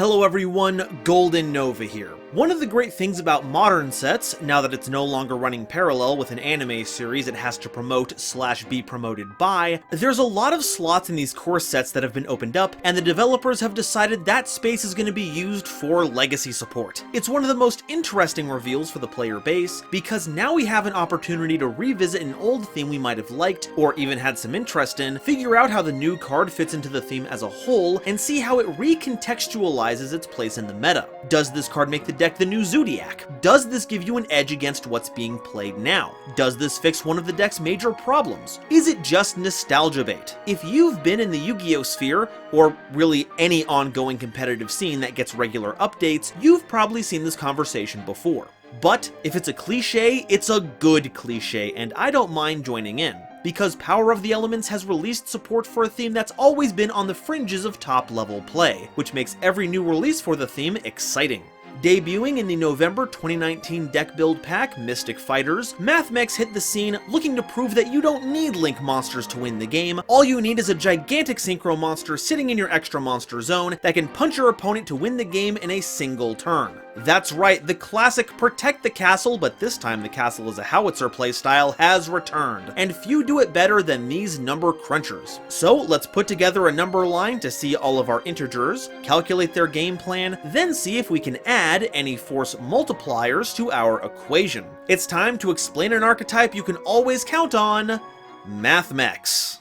Hello everyone, GoldenNova here. One of the great things about modern sets, now that it's no longer running parallel with an anime series it has to promote/be promoted by, there's a lot of slots in these core sets that have been opened up, and the developers have decided that space is going to be used for legacy support. It's one of the most interesting reveals for the player base, because now we have an opportunity to revisit an old theme we might have liked, or even had some interest in, figure out how the new card fits into the theme as a whole, and see how it recontextualizes its place in the meta. Does this card make the deck the new Zodiac? Does this give you an edge against what's being played now? Does this fix one of the deck's major problems? Is it just nostalgia bait? If you've been in the Yu-Gi-Oh sphere, or really any ongoing competitive scene that gets regular updates, you've probably seen this conversation before. But if it's a cliche, it's a good cliche, and I don't mind joining in, because Power of the Elements has released support for a theme that's always been on the fringes of top-level play, which makes every new release for the theme exciting. Debuting in the November 2019 deck build pack, Mystic Fighters, Mathmechs hit the scene looking to prove that you don't need Link monsters to win the game. All you need is a gigantic synchro monster sitting in your extra monster zone that can punch your opponent to win the game in a single turn. That's right, the classic protect the castle, but this time the castle is a howitzer playstyle, has returned, and few do it better than these number crunchers. So let's put together a number line to see all of our integers, calculate their game plan, then see if we can add any force multipliers to our equation. It's time to explain an archetype you can always count on, Mathmechs.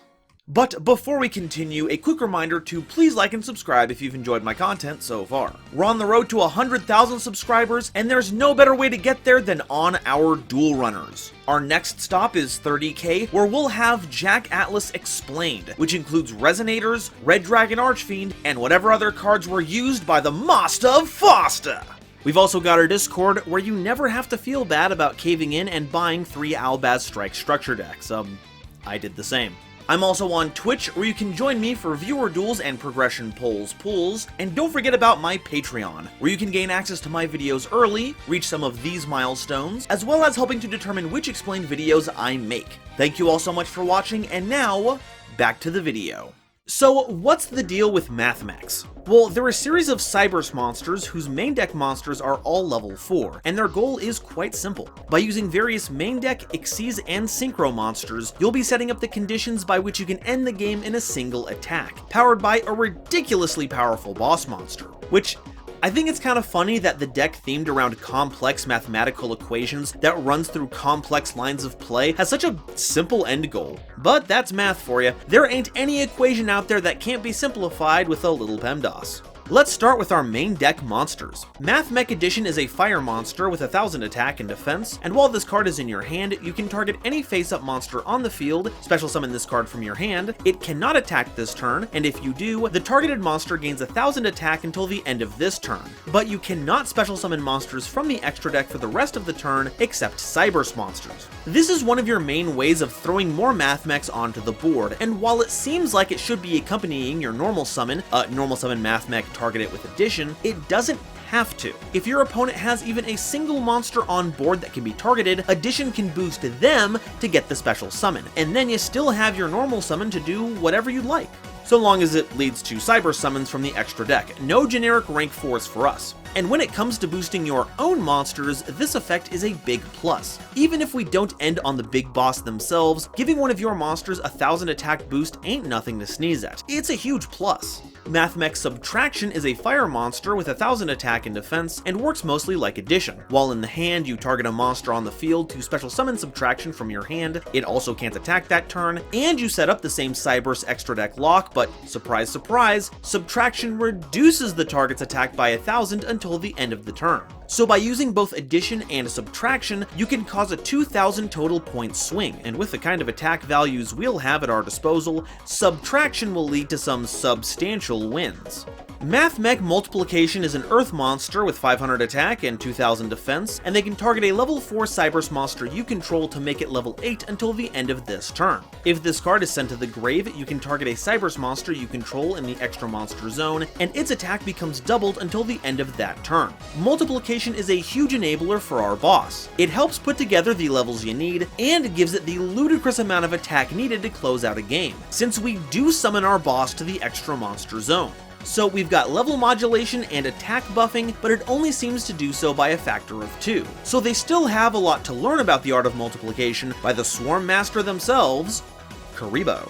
But before we continue, a quick reminder to please like and subscribe if you've enjoyed my content so far. We're on the road to 100,000 subscribers, and there's no better way to get there than on our duel runners. Our next stop is 30k, where we'll have Jack Atlas Explained, which includes Resonators, Red Dragon Archfiend, and whatever other cards were used by the Master of Foster. We've also got our Discord, where you never have to feel bad about caving in and buying 3 Albaz Strike structure decks. I did the same. I'm also on Twitch, where you can join me for viewer duels and progression pools, and don't forget about my Patreon, where you can gain access to my videos early, reach some of these milestones, as well as helping to determine which explained videos I make. Thank you all so much for watching, and now, back to the video. So, what's the deal with Mathmechs? Well, they're a series of Cybers monsters whose main deck monsters are all level 4, and their goal is quite simple. By using various main deck, Xyz, and Synchro monsters, you'll be setting up the conditions by which you can end the game in a single attack, powered by a ridiculously powerful boss monster, which I think it's kind of funny that the deck themed around complex mathematical equations that runs through complex lines of play has such a simple end goal. But that's math for you. There ain't any equation out there that can't be simplified with a little PEMDAS. Let's start with our main deck monsters. Mathmech Edition is a fire monster with 1000 attack and defense, and while this card is in your hand, you can target any face-up monster on the field, special summon this card from your hand. It cannot attack this turn, and if you do, the targeted monster gains 1000 attack until the end of this turn. But you cannot special summon monsters from the extra deck for the rest of the turn, except Cybers monsters. This is one of your main ways of throwing more Mathmechs onto the board, and while it seems like it should be accompanying your normal summon Mathmech target it with Addition, it doesn't have to. If your opponent has even a single monster on board that can be targeted, Addition can boost them to get the special summon, and then you still have your normal summon to do whatever you'd like, so long as it leads to Cyber summons from the extra deck. No generic rank 4s for us. And when it comes to boosting your own monsters, this effect is a big plus. Even if we don't end on the big boss themselves, giving one of your monsters 1000 attack boost ain't nothing to sneeze at. It's a huge plus. Mathmech Subtraction is a fire monster with 1000 attack and defense, and works mostly like Addition. While in the hand, you target a monster on the field to special summon Subtraction from your hand. It also can't attack that turn, and you set up the same Cybers extra deck lock, but surprise surprise, Subtraction reduces the target's attack by 1000 until the end of the turn. So by using both Addition and Subtraction, you can cause a 2000 total point swing, and with the kind of attack values we'll have at our disposal, Subtraction will lead to some substantial wins. Mathmech Multiplication is an Earth monster with 500 attack and 2000 defense, and they can target a level 4 Cybers monster you control to make it level 8 until the end of this turn. If this card is sent to the grave, you can target a Cybers monster you control in the extra monster zone, and its attack becomes doubled until the end of that turn. Multiplication is a huge enabler for our boss. It helps put together the levels you need, and gives it the ludicrous amount of attack needed to close out a game, since we do summon our boss to the extra monster zone. So we've got level modulation and attack buffing, but it only seems to do so by a factor of 2. So they still have a lot to learn about the art of multiplication by the Swarm Master themselves, Kuriboh.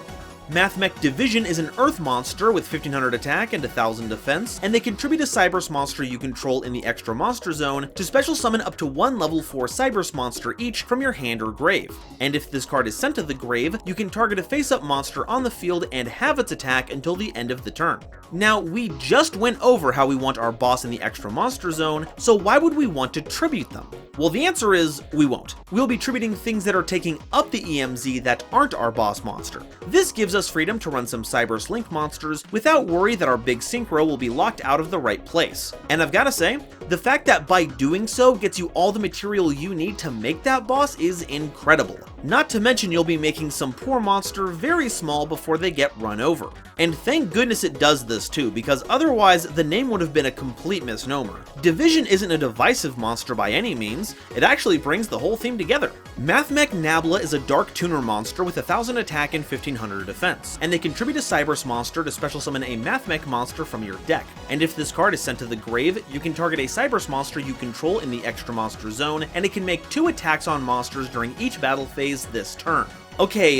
Mathmech Division is an Earth monster with 1500 attack and 1000 defense, and they contribute a Cyberse monster you control in the extra monster zone to special summon up to one level 4 Cyberse monster each from your hand or grave. And if this card is sent to the grave, you can target a face-up monster on the field and have its attack until the end of the turn. Now, we just went over how we want our boss in the extra monster zone, so why would we want to tribute them? Well, the answer is, we won't. We'll be tributing things that are taking up the EMZ that aren't our boss monster. This gives us freedom to run some Cyberse Link monsters without worry that our big synchro will be locked out of the right place. And I've gotta say, the fact that by doing so gets you all the material you need to make that boss is incredible. Not to mention you'll be making some poor monster very small before they get run over. And thank goodness it does this too, because otherwise the name would have been a complete misnomer. Division isn't a divisive monster by any means, it actually brings the whole theme together. Mathmech Nabla is a Dark Tuner monster with 1000 attack and 1500 defense, and they contribute a Cyberse monster to special summon a Mathmech monster from your deck. And if this card is sent to the grave, you can target a Cyberse monster you control in the extra monster zone, and it can make 2 attacks on monsters during each battle phase this turn. Okay,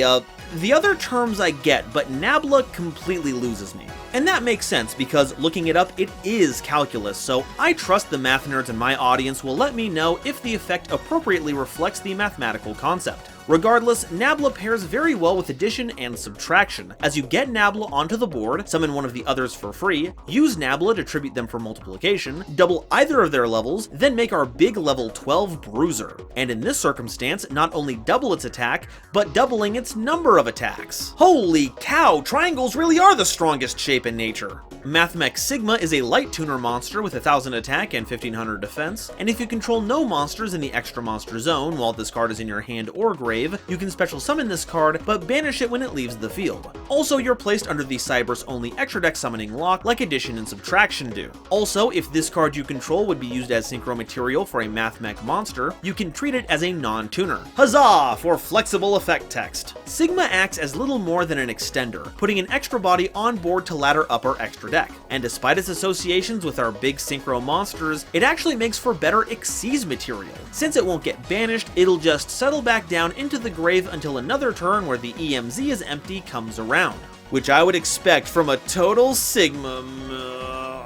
the other terms I get, but Nabla completely loses me. And that makes sense, because looking it up, it is calculus, so I trust the math nerds in my audience will let me know if the effect appropriately reflects the mathematical concept. Regardless, Nabla pairs very well with addition and subtraction, as you get Nabla onto the board, summon one of the others for free, use Nabla to tribute them for multiplication, double either of their levels, then make our big level 12 Bruiser, and in this circumstance, not only double its attack, but doubling its number of attacks. Holy cow, triangles really are the strongest shape in nature! Mathmech Sigma is a light tuner monster with 1000 attack and 1500 defense, and if you control no monsters in the extra monster zone while this card is in your hand or grave, you can special summon this card, but banish it when it leaves the field. Also, you're placed under the Cyberse only extra deck summoning lock like addition and subtraction do. Also, if this card you control would be used as synchro material for a Mathmech monster, you can treat it as a non-tuner. Huzzah for flexible effect text! Sigma acts as little more than an extender, putting an extra body on board to ladder up our extra deck. And despite its associations with our big synchro monsters, it actually makes for better Xyz material. Since it won't get banished, it'll just settle back down into the grave until another turn where the EMZ is empty comes around. Which I would expect from a total Sigma.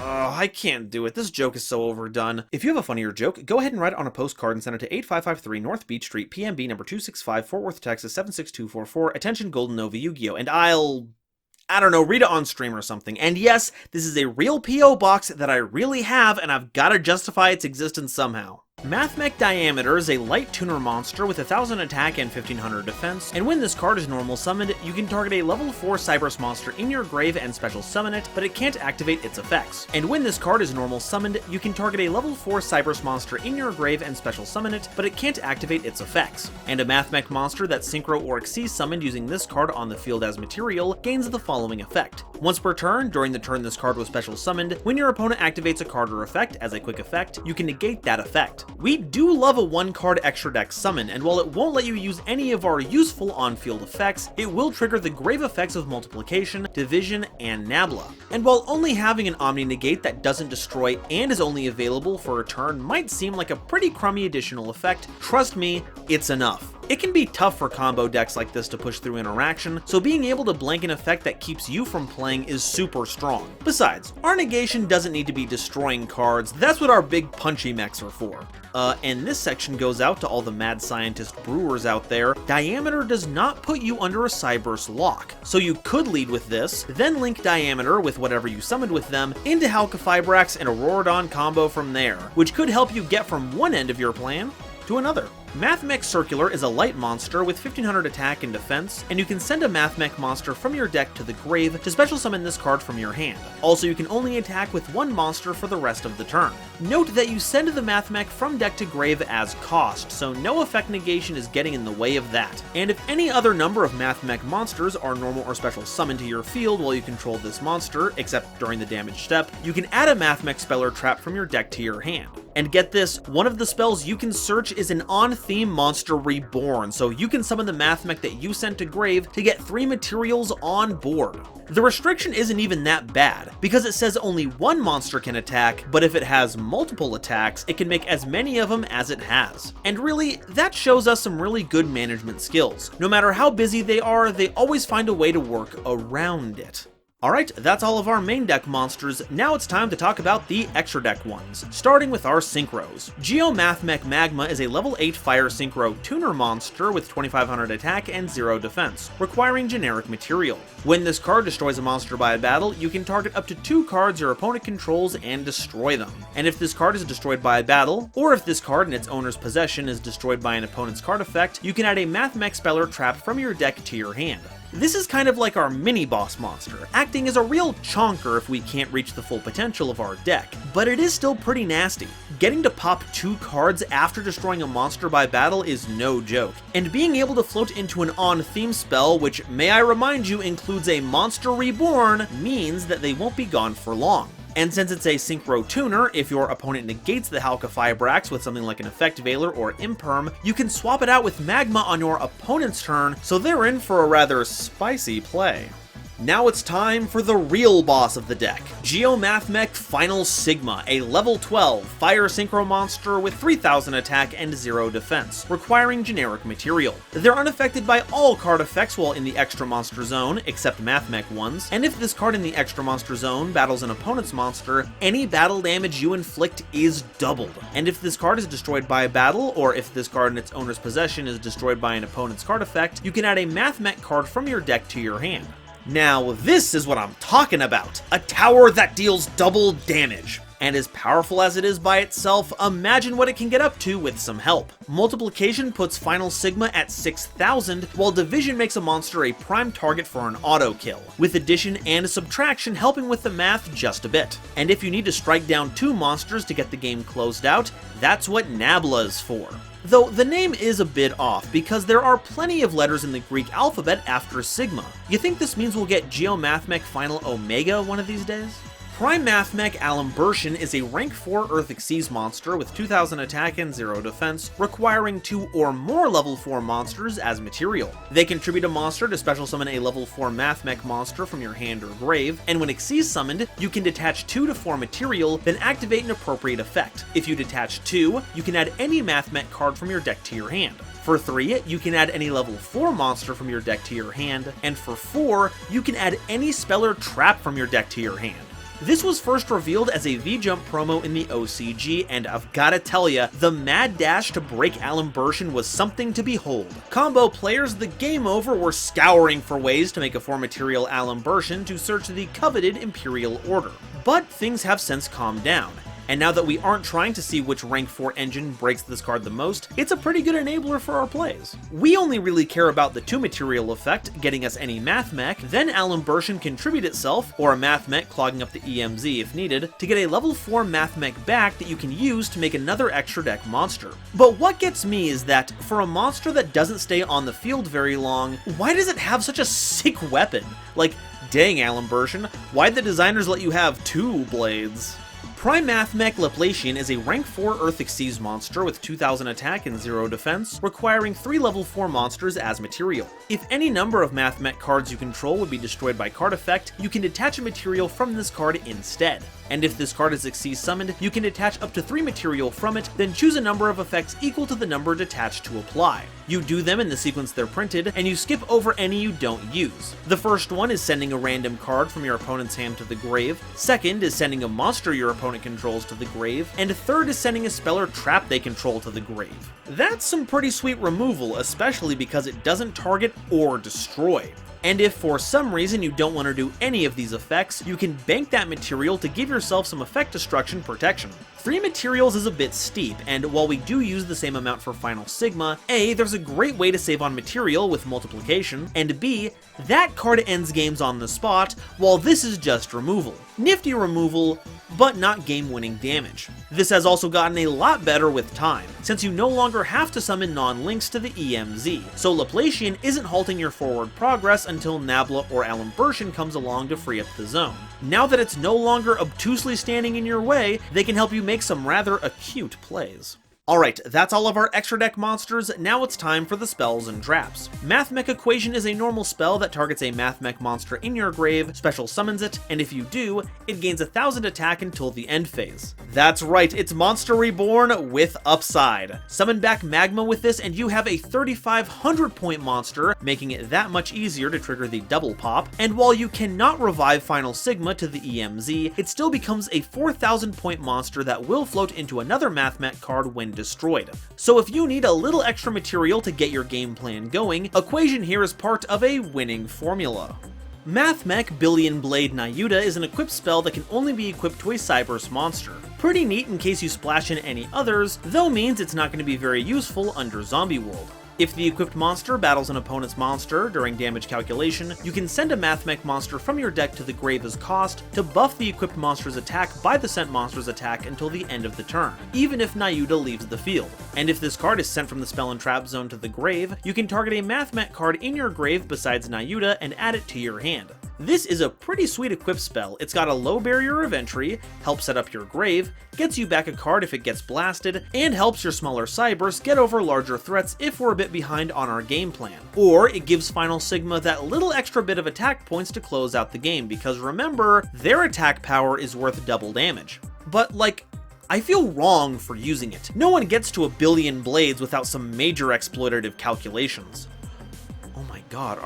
I can't do it. This joke is so overdone. If you have a funnier joke, go ahead and write it on a postcard and send it to 8553 North Beach Street, PMB number 265, Fort Worth, Texas 76244. Attention, GoldenNovaYugioh, and I don't know, read it on stream or something. And yes, this is a real P.O. box that I really have, and I've gotta justify its existence somehow. Mathmech Diameter is a light tuner monster with 1000 attack and 1500 defense, and when this card is normal summoned, you can target a level 4 Cyberse monster in your grave and special summon it, but it can't activate its effects. And when this card is normal summoned, you can target a level 4 Cyberse monster in your grave and special summon it, but it can't activate its effects. And a Mathmech monster that's synchro or Xyz summoned using this card on the field as material gains the following effect. Once per turn, during the turn this card was special summoned, when your opponent activates a card or effect as a quick effect, you can negate that effect. We do love a 1-card extra deck summon, and while it won't let you use any of our useful on-field effects, it will trigger the grave effects of multiplication, division, and Nabla. And while only having an Omni Negate that doesn't destroy and is only available for a turn might seem like a pretty crummy additional effect, trust me, it's enough. It can be tough for combo decks like this to push through interaction, so being able to blank an effect that keeps you from playing is super strong. Besides, our negation doesn't need to be destroying cards, that's what our big punchy mechs are for. And this section goes out to all the mad scientist brewers out there. Diameter does not put you under a Cyberse lock, so you could lead with this, then link Diameter with whatever you summoned with them into Halqifibrax and Auroradon combo from there, which could help you get from one end of your plan to another. Mathmech Circular is a light monster with 1500 attack and defense, and you can send a Mathmech monster from your deck to the grave to special summon this card from your hand. Also, you can only attack with one monster for the rest of the turn. Note that you send the Mathmech from deck to grave as cost, so no effect negation is getting in the way of that. And if any other number of Mathmech monsters are normal or special summoned to your field while you control this monster, except during the damage step, you can add a Mathmech Speller Trap from your deck to your hand. And get this, one of the spells you can search is an on-theme monster reborn, so you can summon the Mathmech that you sent to grave to get 3 materials on board. The restriction isn't even that bad, because it says only one monster can attack, but if it has multiple attacks, it can make as many of them as it has. And really, that shows us some really good management skills. No matter how busy they are, they always find a way to work around it. Alright, that's all of our main deck monsters. Now it's time to talk about the extra deck ones, starting with our synchros. Yugioh Mathmech Magma is a level 8 fire synchro tuner monster with 2500 attack and 0 defense, requiring generic material. When this card destroys a monster by a battle, you can target up to 2 cards your opponent controls and destroy them. And if this card is destroyed by a battle, or if this card in its owner's possession is destroyed by an opponent's card effect, you can add a Mathmech spell or trap from your deck to your hand. This is kind of like our mini-boss monster, acting as a real chonker if we can't reach the full potential of our deck, but it is still pretty nasty. Getting to pop 2 cards after destroying a monster by battle is no joke, and being able to float into an on-theme spell, which, may I remind you, includes a monster reborn, means that they won't be gone for long. And since it's a synchro tuner, if your opponent negates the Halqifibrax with something like an Effect Veiler or Imperm, you can swap it out with Magma on your opponent's turn, so they're in for a rather spicy play. Now it's time for the real boss of the deck, Yugioh Mathmech Final Sigma, a level 12 fire synchro monster with 3000 attack and 0 defense, requiring generic material. They're unaffected by all card effects while in the extra monster zone, except Mathmech ones, and if this card in the extra monster zone battles an opponent's monster, any battle damage you inflict is doubled. And if this card is destroyed by a battle, or if this card in its owner's possession is destroyed by an opponent's card effect, you can add a Mathmech card from your deck to your hand. Now, this is what I'm talking about. A tower that deals double damage. And as powerful as it is by itself, imagine what it can get up to with some help. Multiplication puts Final Sigma at 6000, while Division makes a monster a prime target for an auto kill, with addition and subtraction helping with the math just a bit. And if you need to strike down 2 monsters to get the game closed out, that's what Nabla is for. Though the name is a bit off, because there are plenty of letters in the Greek alphabet after Sigma. You think this means we'll get Yugioh Mathmech Final Omega one of these days? Prime Mathmech Alimbertion is a rank 4 Earth Xyz monster with 2000 attack and 0 defense, requiring 2 or more level 4 monsters as material. They contribute a monster to special summon a level 4 Mathmech monster from your hand or grave, and when Xyz summoned, you can detach 2 to 4 material, then activate an appropriate effect. If you detach 2, you can add any Mathmech card from your deck to your hand. For 3, you can add any level 4 monster from your deck to your hand, and for 4, you can add any spell or trap from your deck to your hand. This was first revealed as a V-Jump promo in the OCG, and I've gotta tell ya, the mad dash to break Alimbertion was something to behold. Combo players the game over were scouring for ways to make a 4-material Alimbertion to search the coveted Imperial Order. But things have since calmed down. And now that we aren't trying to see which rank 4 engine breaks this card the most, it's a pretty good enabler for our plays. We only really care about the 2-material effect, getting us any Mathmech, then Alimbertion contribute itself, or a Mathmech clogging up the EMZ if needed, to get a level 4 Mathmech back that you can use to make another extra deck monster. But what gets me is that, for a monster that doesn't stay on the field very long, why does it have such a sick weapon? Like, dang Alimbertion, why'd the designers let you have 2 blades? Prime Mathmech Laplacian is a rank 4 Earth Xyz monster with 2000 attack and 0 defense, requiring 3 level 4 monsters as material. If any number of Mathmech cards you control would be destroyed by card effect, you can detach a material from this card instead. And if this card is Xyz summoned, you can detach up to 3 material from it, then choose a number of effects equal to the number detached to apply. You do them in the sequence they're printed, and you skip over any you don't use. The first one is sending a random card from your opponent's hand to the grave, second is sending a monster your opponent controls to the grave, and third is sending a spell or trap they control to the grave. That's some pretty sweet removal, especially because it doesn't target or destroy. And if for some reason you don't want to do any of these effects, you can bank that material to give yourself some effect destruction protection. 3 materials is a bit steep, and while we do use the same amount for Final Sigma, A, there's a great way to save on material with multiplication, and B, that card ends games on the spot, while this is just removal. Nifty removal, but not game-winning damage. This has also gotten a lot better with time, since you no longer have to summon non-links to the EMZ, so Laplacian isn't halting your forward progress until Nabla or Alimbertian comes along to free up the zone. Now that it's no longer obtusely standing in your way, they can help you make some rather acute plays. Alright, that's all of our extra deck monsters, now it's time for the spells and traps. Mathmech Equation is a normal spell that targets a Mathmech monster in your grave, special summons it, and if you do, it gains 1000 attack until the end phase. That's right, it's Monster Reborn with upside. Summon back Magma with this and you have a 3500 point monster, making it that much easier to trigger the double pop, and while you cannot revive Final Sigma to the EMZ, it still becomes a 4000 point monster that will float into another Mathmech card when destroyed. So if you need a little extra material to get your game plan going, Equation here is part of a winning formula. Mathmech Billion Blade Nayuta is an equipped spell that can only be equipped to a Cyberse monster. Pretty neat in case you splash in any others, though means it's not going to be very useful under Zombie World. If the equipped monster battles an opponent's monster during damage calculation, you can send a Mathmech monster from your deck to the grave as cost to buff the equipped monster's attack by the sent monster's attack until the end of the turn, even if Nayuta leaves the field. And if this card is sent from the spell and trap zone to the grave, you can target a Mathmech card in your grave besides Nayuta and add it to your hand. This is a pretty sweet equip spell. It's got a low barrier of entry, helps set up your grave, gets you back a card if it gets blasted, and helps your smaller Cyberse get over larger threats if we're a bit behind on our game plan. Or it gives Final Sigma that little extra bit of attack points to close out the game, because remember, their attack power is worth double damage. But like, I feel wrong for using it. No one gets to a billion blades without some major exploitative calculations. Oh my god,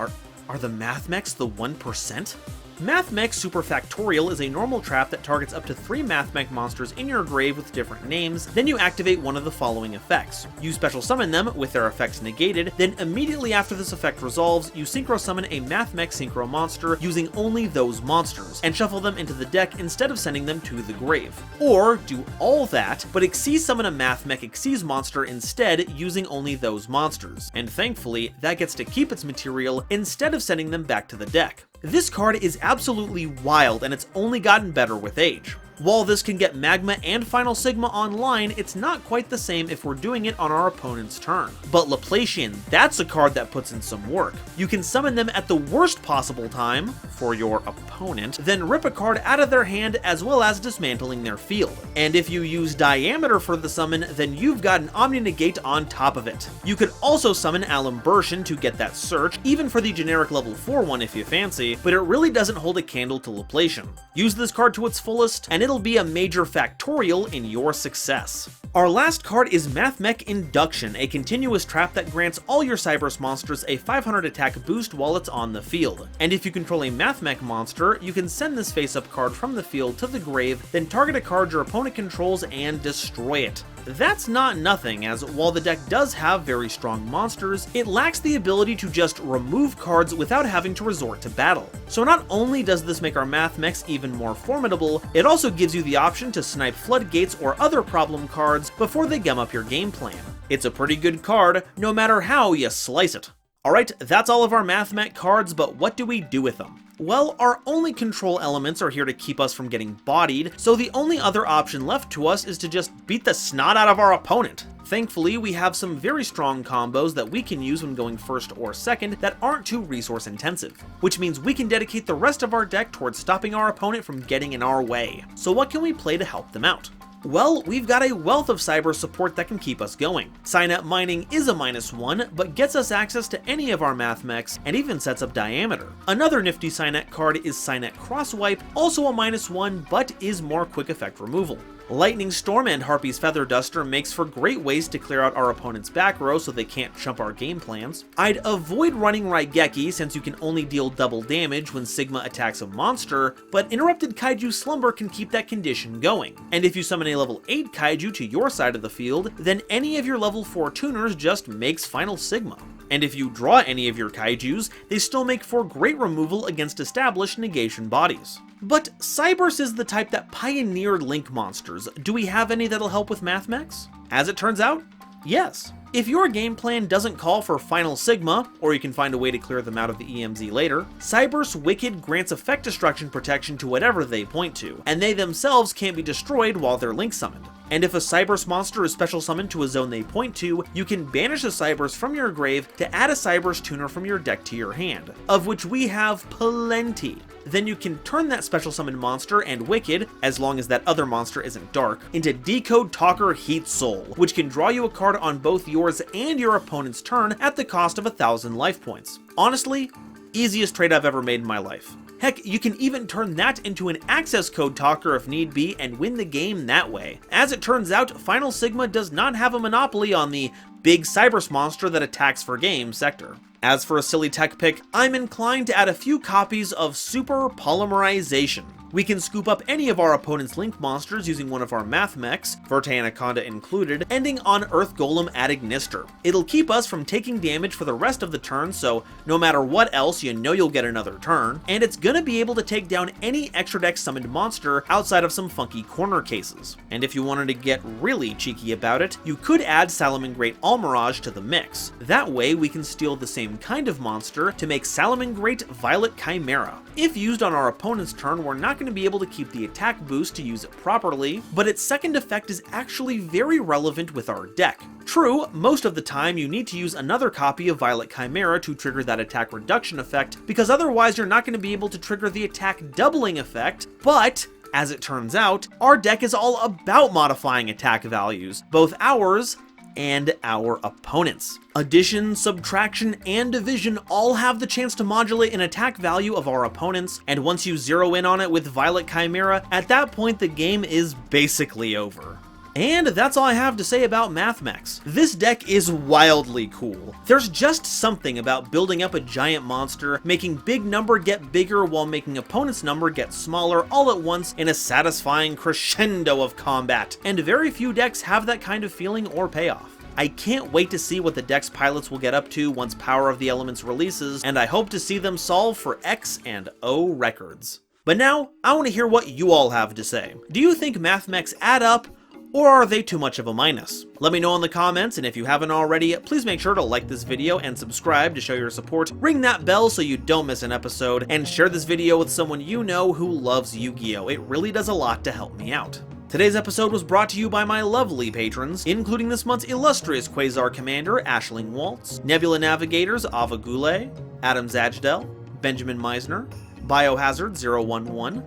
are the Mathmechs the 1%? Mathmech Superfactorial is a normal trap that targets up to 3 Mathmech monsters in your grave with different names, then you activate one of the following effects. You special summon them with their effects negated, then immediately after this effect resolves, you synchro summon a Mathmech synchro monster using only those monsters, and shuffle them into the deck instead of sending them to the grave. Or do all that, but Xyz summon a Mathmech Xyz monster instead using only those monsters, and thankfully, that gets to keep its material instead of sending them back to the deck. This card is absolutely wild, and it's only gotten better with age. While this can get Magma and Final Sigma online, it's not quite the same if we're doing it on our opponent's turn. But Laplacian, that's a card that puts in some work. You can summon them at the worst possible time, for your opponent, then rip a card out of their hand as well as dismantling their field. And if you use Diameter for the summon, then you've got an Omni Negate on top of it. You could also summon Alimbertian to get that search, even for the generic level 4 one if you fancy, but it really doesn't hold a candle to Laplacian. Use this card to its fullest, and it'll be a major factorial in your success. Our last card is Mathmech Induction, a continuous trap that grants all your Cyberse monsters a 500 attack boost while it's on the field. And if you control a Mathmech monster, you can send this face-up card from the field to the grave, then target a card your opponent controls and destroy it. That's not nothing, as while the deck does have very strong monsters, it lacks the ability to just remove cards without having to resort to battle. So not only does this make our Mathmechs even more formidable, it also gives you the option to snipe Floodgates or other problem cards before they gum up your game plan. It's a pretty good card, no matter how you slice it. Alright, that's all of our Mathmech cards, but what do we do with them? Well, our only control elements are here to keep us from getting bodied, so the only other option left to us is to just beat the snot out of our opponent. Thankfully, we have some very strong combos that we can use when going first or second that aren't too resource intensive, which means we can dedicate the rest of our deck towards stopping our opponent from getting in our way. So what can we play to help them out? Well, we've got a wealth of cyber support that can keep us going. Sign-up Mining is a -1, but gets us access to any of our Mathmechs, and even sets up Diameter. Another nifty Signet card is Signet Crosswipe, also a -1, but is more quick effect removal. Lightning Storm and Harpy's Feather Duster makes for great ways to clear out our opponent's back row so they can't chump our game plans. I'd avoid running Raigeki since you can only deal double damage when Sigma attacks a monster, but Interrupted Kaiju Slumber can keep that condition going. And if you summon a level 8 Kaiju to your side of the field, then any of your level 4 tuners just makes Final Sigma. And if you draw any of your Kaijus, they still make for great removal against established negation bodies. But Cyberse is the type that pioneered Link monsters. Do we have any that'll help with Mathmechs? As it turns out, yes. If your game plan doesn't call for Final Sigma, or you can find a way to clear them out of the EMZ later, Cyberse Wicked grants effect destruction protection to whatever they point to, and they themselves can't be destroyed while they're Link summoned. And if a Cyberse monster is special summoned to a zone they point to, you can banish a Cyberse from your grave to add a Cyberse tuner from your deck to your hand, of which we have plenty. Then you can turn that special summoned monster and Wicked, as long as that other monster isn't dark, into Decode Talker Heat Soul, which can draw you a card on both yours and your opponent's turn at the cost of 1,000 life points. Honestly, easiest trade I've ever made in my life. Heck, you can even turn that into an access code talker if need be and win the game that way. As it turns out, Final Sigma does not have a monopoly on the big Cyberse monster that attacks for game sector. As for a silly tech pick, I'm inclined to add a few copies of Super Polymerization. We can scoop up any of our opponent's Link monsters using one of our Mathmechs, Verte Anaconda included, ending on Earth Golem at Ignister. It'll keep us from taking damage for the rest of the turn, so no matter what else, you know you'll get another turn, and it's gonna be able to take down any extra deck summoned monster outside of some funky corner cases. And if you wanted to get really cheeky about it, you could add Salamangreat Almirage to the mix. That way we can steal the same kind of monster to make Salamangreat Violet Chimera. If used on our opponent's turn, we're not going to be able to keep the attack boost to use it properly, but its second effect is actually very relevant with our deck. True, most of the time you need to use another copy of Violet Chimera to trigger that attack reduction effect, because otherwise you're not going to be able to trigger the attack doubling effect, but as it turns out, our deck is all about modifying attack values, both ours and our opponents. Addition, subtraction, and division all have the chance to modulate an attack value of our opponents, and once you zero in on it with Violet Chimera, at that point the game is basically over. And that's all I have to say about Mathmechs. This deck is wildly cool. There's just something about building up a giant monster, making big number get bigger while making opponent's number get smaller all at once in a satisfying crescendo of combat, and very few decks have that kind of feeling or payoff. I can't wait to see what the deck's pilots will get up to once Power of the Elements releases, and I hope to see them solve for X and O records. But now, I want to hear what you all have to say. Do you think Mathmechs add up, or are they too much of a minus? Let me know in the comments, and if you haven't already, please make sure to like this video and subscribe to show your support, ring that bell so you don't miss an episode, and share this video with someone you know who loves Yu-Gi-Oh! It really does a lot to help me out. Today's episode was brought to you by my lovely patrons, including this month's illustrious Quasar Commander, Ashling Waltz, Nebula Navigators, Ava Goulet, Adam Zajdel, Benjamin Meisner, Biohazard 011,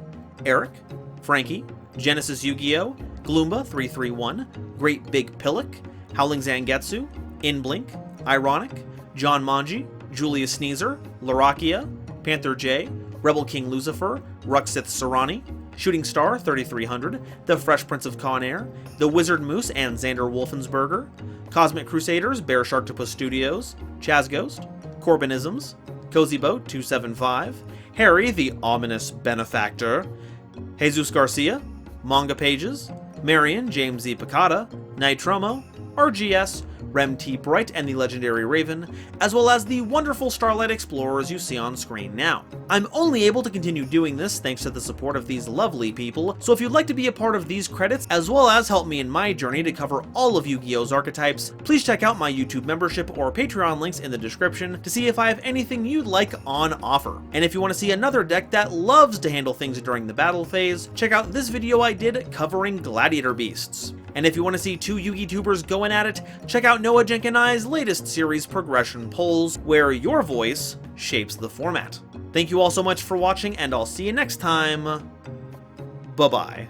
Eric, Frankie, Genesis Yu-Gi-Oh!, Gloomba 331, Great Big Pillock, Howling Zangetsu, Inblink, Ironic, John Manji, Julius Sneezer, Larakia, Panther J, Rebel King Lucifer, Ruxith Sarani, Shooting Star 3300, The Fresh Prince of Conair, The Wizard Moose and Xander Wolfensberger, Cosmic Crusaders, Bear Sharktopus Studios, Chaz Ghost, Corbinisms, Cozy Boat 275, Harry the Ominous Benefactor, Jesus Garcia, Manga Pages, Marion James Z. Picata, Nitromo, RGS, Rem T. Bright and the Legendary Raven, as well as the wonderful Starlight Explorers you see on screen now. I'm only able to continue doing this thanks to the support of these lovely people, so if you'd like to be a part of these credits, as well as help me in my journey to cover all of Yu-Gi-Oh's archetypes, please check out my YouTube membership or Patreon links in the description to see if I have anything you'd like on offer. And if you want to see another deck that loves to handle things during the battle phase, check out this video I did covering Gladiator Beasts. And if you want to see two Yu-Gi tubers going at it, check out Noah Jenkinai's latest series, Progression Polls, where your voice shapes the format. Thank you all so much for watching, and I'll see you next time. Bye-bye.